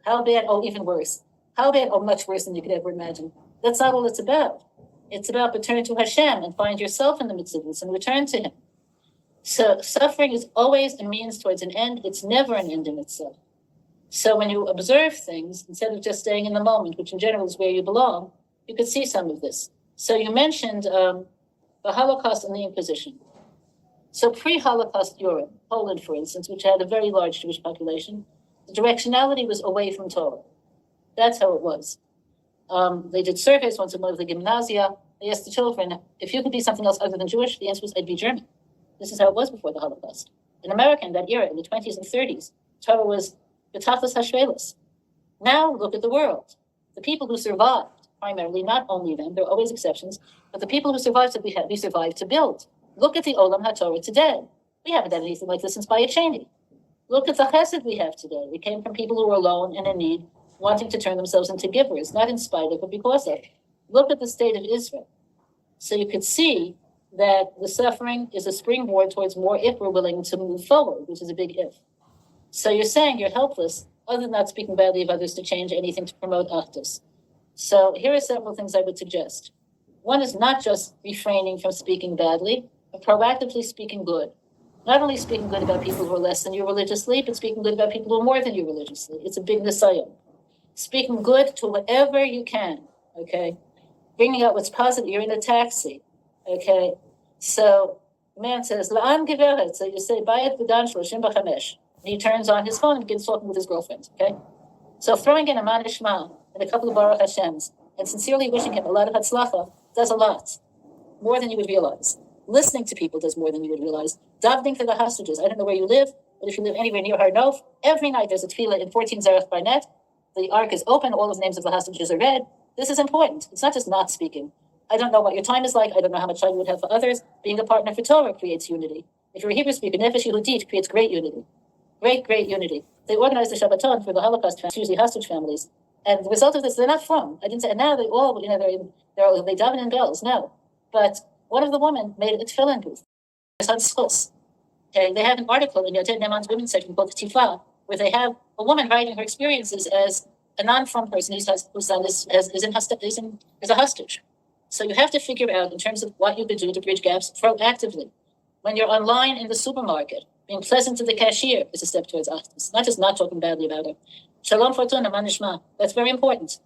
how bad, or even worse. How bad, or much worse than you could ever imagine. That's not all it's about. It's about return to Hashem and find yourself in the midst of this and return to Him. So suffering is always a means towards an end. It's never an end in itself. So when you observe things, instead of just staying in the moment, which in general is where you belong, you could see some of this. So you mentioned the Holocaust and the Inquisition. So pre-Holocaust Europe, Poland, for instance, which had a very large Jewish population, the directionality was away from Torah. That's how it was. They did surveys once in one of the gymnasia. They asked the children, if you could be something else other than Jewish, the answer was, I'd be German. This is how it was before the Holocaust. In America, in that era, in the 20s and 30s, Torah was B'tachlis Hashvelis. Now look at the world. The people who survived, primarily, not only them, there are always exceptions, but the people who survived, we survived to build. Look at the Olam HaTorah today. We haven't done anything like this since Bayit Sheni. Look at the chesed we have today. We came from people who were alone and in need, wanting to turn themselves into givers, not in spite of, but because of. Look at the state of Israel. So you could see that the suffering is a springboard towards more if we're willing to move forward, which is a big if. So you're saying you're helpless, other than not speaking badly of others, to change anything to promote achdus. So here are several things I would suggest. One is not just refraining from speaking badly, but proactively speaking good. Not only speaking good about people who are less than you religiously, but speaking good about people who are more than you religiously. It's a big nisayim. Speaking good to whatever you can, okay? Bringing out what's positive. You're in a taxi, okay? So the man says, La'an geveret. So you say, Bayit v'dan shloshim b'chamesh. And he turns on his phone and begins talking with his girlfriend, okay? So throwing in a man ishma and a couple of Baruch Hashems and sincerely wishing him a lot of hatzlacha does a lot, more than you would realize. Listening to people does more than you would realize. Davening for the hostages. I don't know where you live, but if you live anywhere near Har Nof, every night there's a tefillah in 14 Zerach Barnet. The ark is open. All of the names of the hostages are read. This is important. It's not just not speaking. I don't know what your time is like. I don't know how much time you would have for others. Being a partner for Torah creates unity. If you're a Hebrew speaker, Nefesh Yehudit creates great unity. Great unity. They organized the Shabbaton for the Holocaust families, usually hostage families. And the result of this, they're not from. I didn't say, and now they all, they daven in bells. No. But one of the women made a tefillin booth. Okay, they have an article in Yadid Neman's women's section called Tifa, where they have a woman writing her experiences as a non-from person whose son is a hostage. So you have to figure out in terms of what you could do to bridge gaps proactively. When you're online in the supermarket, being pleasant to the cashier is a step towards achdus, not just not talking badly about her. Shalom fortuna manishma. That's very important.